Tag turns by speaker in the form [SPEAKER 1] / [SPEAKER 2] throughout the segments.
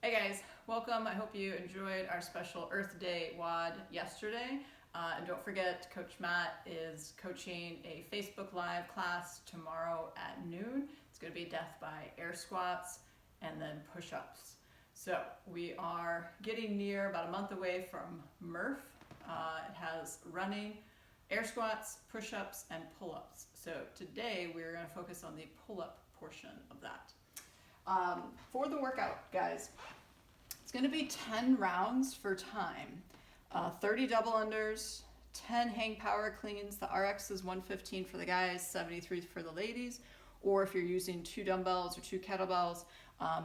[SPEAKER 1] Hey guys, welcome. I hope you enjoyed our special Earth Day WOD yesterday. And don't forget, Coach Matt is coaching a Facebook Live class tomorrow at noon. It's going to be death by air squats and then push-ups. So we are getting near, about a month away from Murph. It has running, air squats, push-ups, and pull-ups. So today we're going to focus on the pull-up portion of that. For the workout, guys, it's going to be 10 rounds for time, 30 double unders, 10 hang power cleans. The RX is 115 for the guys, 73 for the ladies. Or if you're using 2 dumbbells or 2 kettlebells,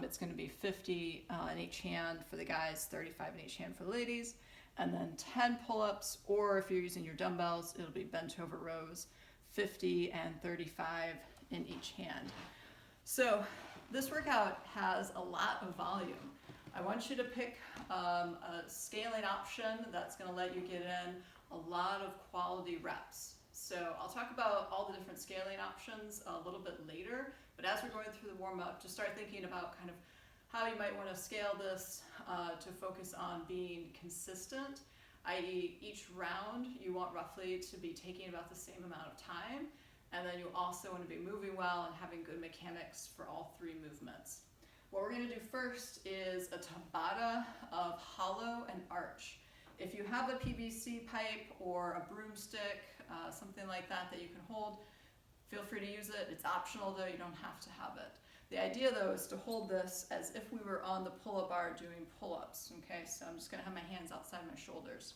[SPEAKER 1] it's going to be 50 in each hand for the guys, 35 in each hand for the ladies. And then 10 pull-ups, or if you're using your dumbbells, it'll be Bentover rows, 50 and 35 in each hand. So this workout has a lot of volume. I want you to pick a scaling option that's going to let you get in a lot of quality reps. So I'll talk about all the different scaling options a little bit later, but as we're going through the warm-up, just start thinking about kind of how you might want to scale this to focus on being consistent, i.e. each round you want roughly to be taking about the same amount of time, and then you also want to be moving well and having good mechanics for all 3 movements. What we're going to do first is a Tabata of hollow and arch. If you have a PVC pipe or a broomstick, something like that that you can hold, feel free to use it. It's optional though, you don't have to have it. The idea though is to hold this as if we were on the pull-up bar doing pull-ups. Okay, so I'm just going to have my hands outside my shoulders.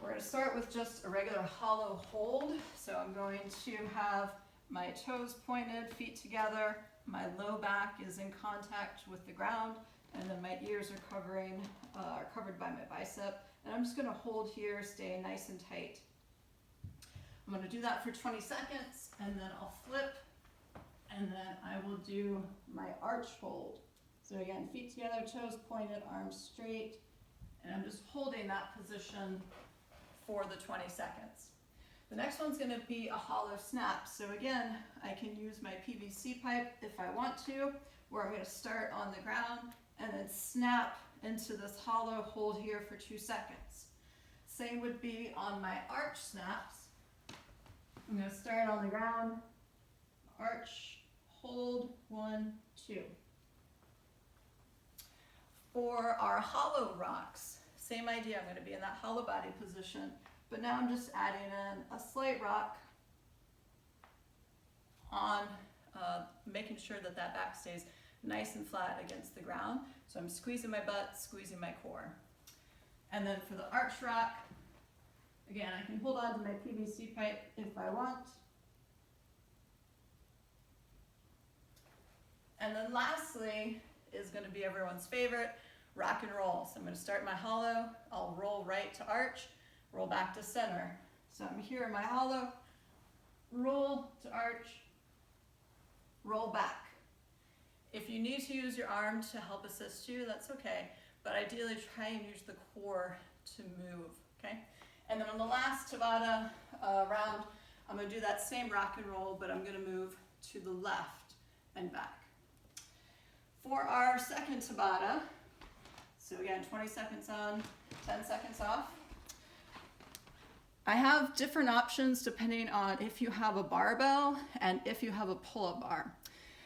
[SPEAKER 1] We're going to start with just a regular hollow hold. So I'm going to have my toes pointed, feet together. My low back is in contact with the ground, and then my ears are covered by my bicep. And I'm just going to hold here, stay nice and tight. I'm going to do that for 20 seconds, and then I'll flip, and then I will do my arch hold. So again, feet together, toes pointed, arms straight, and I'm just holding that position for the 20 seconds. The next one's going to be a hollow snap. So again, I can use my PVC pipe if I want to, where I'm going to start on the ground and then snap into this hollow hold here for 2 seconds. Same would be on my arch snaps. I'm going to start on the ground, arch, hold, 1, 2. For our hollow rocks, same idea. I'm going to be in that hollow body position. But now I'm just adding in a slight rock on, making sure that that back stays nice and flat against the ground. So I'm squeezing my butt, squeezing my core. And then for the arch rock, again, I can hold on to my PVC pipe if I want. And then lastly is going to be everyone's favorite, rock and roll. So I'm going to start my hollow, I'll roll right to arch, roll back to center. So I'm here in my hollow, roll to arch, roll back. If you need to use your arm to help assist you, that's okay. But ideally try and use the core to move, okay? And then on the last Tabata round, I'm gonna do that same rock and roll, but I'm gonna move to the left and back. For our second Tabata, so again, 20 seconds on, 10 seconds off. I have different options depending on if you have a barbell and if you have a pull-up bar.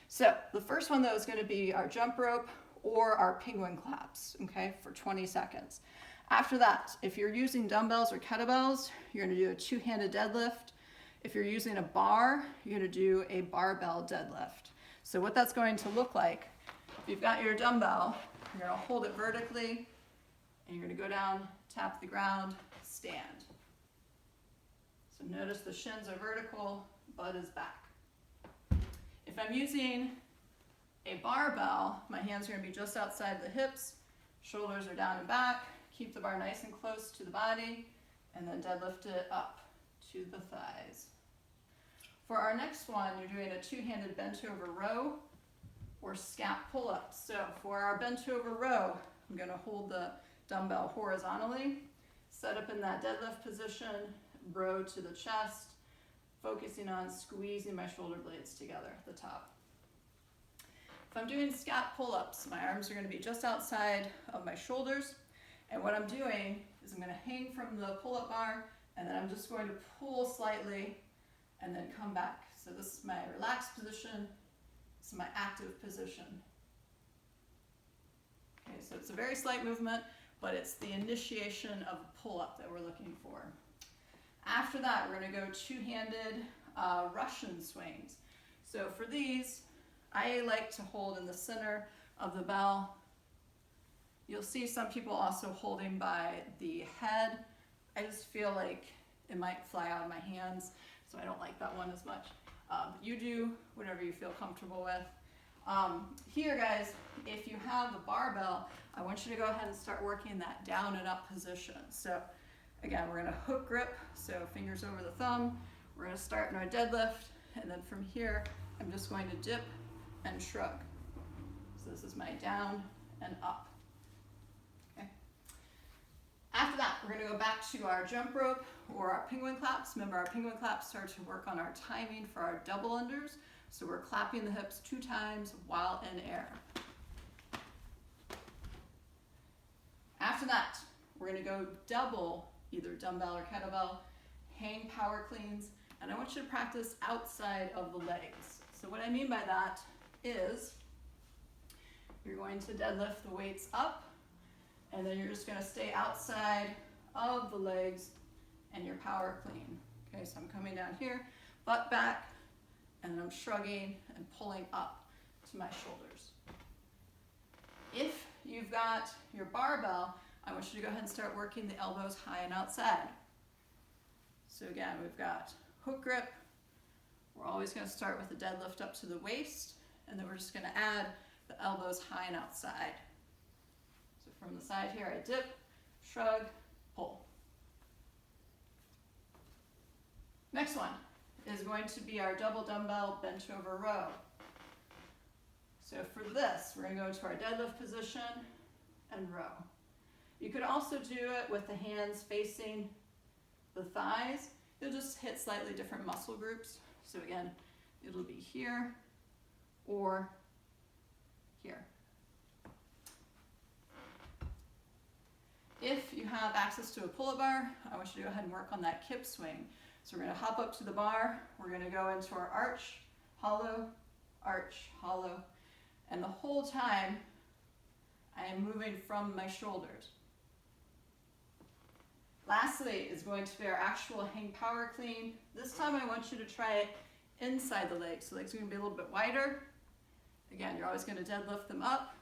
[SPEAKER 1] So the first one though is going to be our jump rope or our penguin claps, okay, for 20 seconds. After that, if you're using dumbbells or kettlebells, you're going to do a 2-handed deadlift. If you're using a bar, you're going to do a barbell deadlift. So what that's going to look like, if you've got your dumbbell, you're going to hold it vertically and you're going to go down, tap the ground, stand. So notice the shins are vertical, butt is back. If I'm using a barbell, my hands are going to be just outside the hips, shoulders are down and back, keep the bar nice and close to the body, and then deadlift it up to the thighs. For our next one, you're doing a 2-handed Bentover row or Scap Pull-ups. So for our Bentover row, I'm going to hold the dumbbell horizontally, set up in that deadlift position, row to the chest, focusing on squeezing my shoulder blades together at the top. If I'm doing scap pull-ups, my arms are going to be just outside of my shoulders, and what I'm doing is I'm going to hang from the pull-up bar, and then I'm just going to pull slightly and then come back. So this is my relaxed position, this is my active position. Okay, so it's a very slight movement, but it's the initiation of a pull-up that we're looking for. After that, we're going to go two-handed Russian swings. So for these, I like to hold in the center of the bell. You'll see some people also holding by the head. I just feel like it might fly out of my hands, so I don't like that one as much. You do whatever you feel comfortable with. Here, guys, if you have a barbell, I want you to go ahead and start working that down and up position. So again, we're going to hook grip, so fingers over the thumb. We're going to start in our deadlift, and then from here, I'm just going to dip and shrug. So this is my down and up. Okay. After that, we're going to go back to our jump rope or our penguin claps. Remember, our penguin claps start to work on our timing for our double unders. So we're clapping the hips 2 times while in air. After that, we're going to go double, either dumbbell or kettlebell, hang power cleans, and I want you to practice outside of the legs. So what I mean by that is you're going to deadlift the weights up, and then you're just going to stay outside of the legs and your power clean. Okay, so I'm coming down here, butt back, and then I'm shrugging and pulling up to my shoulders. If you've got your barbell, I want you to go ahead and start working the elbows high and outside. So again, we've got hook grip. We're always going to start with the deadlift up to the waist, and then we're just going to add the elbows high and outside. So from the side here, I dip, shrug, pull. Next one is going to be our double dumbbell bent over row. So for this, we're going to go into our deadlift position and row. You could also do it with the hands facing the thighs. You'll just hit slightly different muscle groups. So again, it'll be here or here. If you have access to a pull-up bar, I want you to go ahead and work on that kip swing. So we're going to hop up to the bar, we're going to go into our arch, hollow, and the whole time I am moving from my shoulders. Lastly is going to be our actual hang power clean. This time I want you to try it inside the legs. So legs are going to be a little bit wider. Again, you're always going to deadlift them up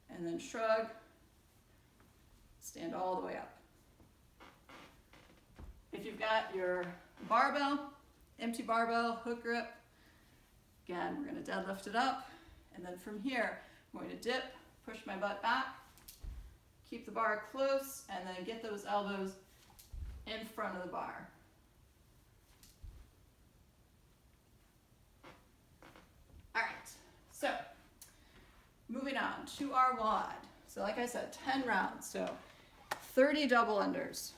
[SPEAKER 1] and then shrug, stand all the way up. If you've got your barbell, empty barbell, hook grip, again, we're going to deadlift it up, and then from here, I'm going to dip, push my butt back, keep the bar close, and then get those elbows in front of the bar. All right, so moving on to our WOD. So like I said, 10 rounds, so 30 double unders.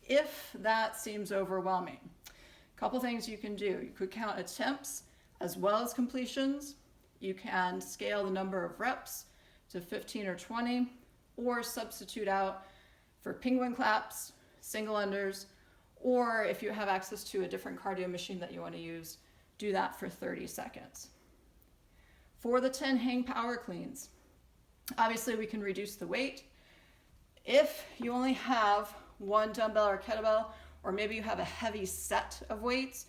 [SPEAKER 1] If that seems overwhelming, a couple things you can do. You could count attempts as well as completions. You can scale the number of reps to 15 or 20, or substitute out for penguin claps, single unders, or if you have access to a different cardio machine that you want to use, do that for 30 seconds. For the 10 hang power cleans, obviously we can reduce the weight. If you only have one dumbbell or kettlebell, or maybe you have a heavy set of weights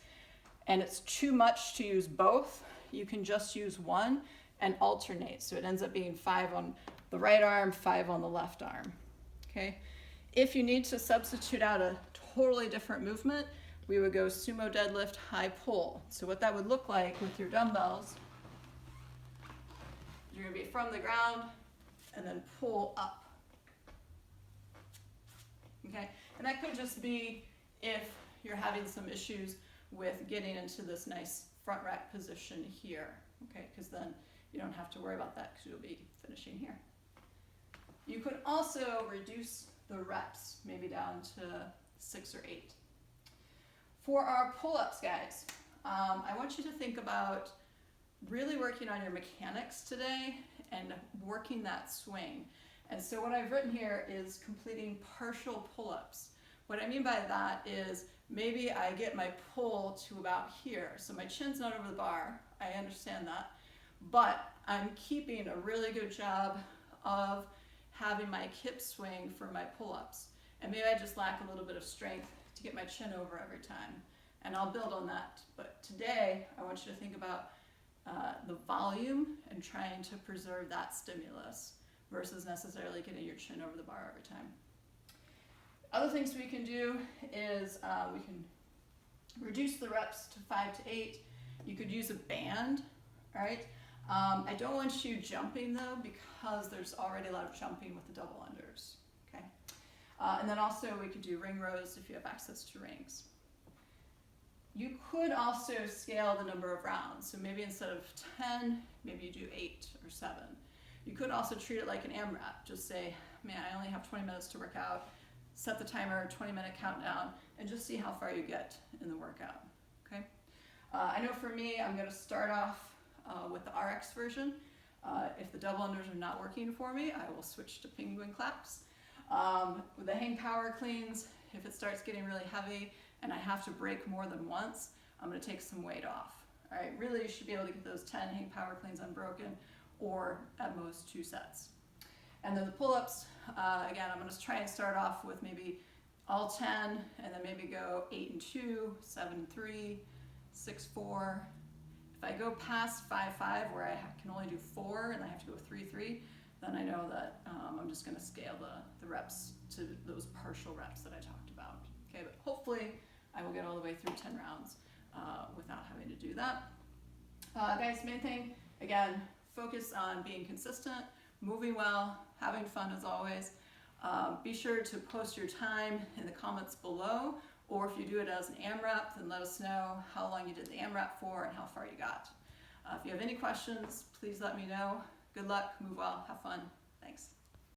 [SPEAKER 1] and it's too much to use both, you can just use one and alternate. So it ends up being 5 on the right arm, 5 on the left arm. Okay. If you need to substitute out a totally different movement, we would go sumo deadlift, high pull. So what that would look like with your dumbbells, you're going to be from the ground and then pull up. Okay, and that could just be if you're having some issues with getting into this nice front rack position here, okay, because then you don't have to worry about that because you'll be finishing here. You could also reduce the reps, maybe down to 6 or 8. For our pull-ups, guys, I want you to think about really working on your mechanics today and working that swing. And so what I've written here is completing partial pull-ups. What I mean by that is maybe I get my pull to about here. So my chin's not over the bar, I understand that. But I'm keeping a really good job of having my kip swing for my pull-ups. And maybe I just lack a little bit of strength to get my chin over every time. And I'll build on that. But today, I want you to think about the volume and trying to preserve that stimulus versus necessarily getting your chin over the bar every time. Other things we can do is we can reduce the reps to 5 to 8. You could use a band, all right? I don't want you jumping though, because there's already a lot of jumping with the double unders, okay? And then also we could do ring rows if you have access to rings. You could also scale the number of rounds. So maybe instead of 10, maybe you do 8 or 7. You could also treat it like an AMRAP. Just say, man, I only have 20 minutes to work out. Set the timer, 20-minute countdown, and just see how far you get in the workout, okay? I know for me, I'm gonna start off with the RX version. If the double unders are not working for me, I will switch to penguin claps. With the hang power cleans, if it starts getting really heavy and I have to break more than once, I'm gonna take some weight off. All right, really you should be able to get those 10 hang power cleans unbroken, or at most 2 sets. And then the pull-ups, again, I'm gonna try and start off with maybe all 10, and then maybe go 8 and 2, 7 and 3, 6, 4. If I go past 5, 5, where I can only do 4 and I have to go 3, 3, then I know that I'm just gonna scale the reps to those partial reps that I talked about. Okay, but hopefully I will get all the way through 10 rounds without having to do that. Guys, main thing, again, focus on being consistent, moving well, having fun as always. Be sure to post your time in the comments below, or if you do it as an AMRAP, then let us know how long you did the AMRAP for and how far you got. If you have any questions, please let me know. Good luck, move well, have fun. Thanks.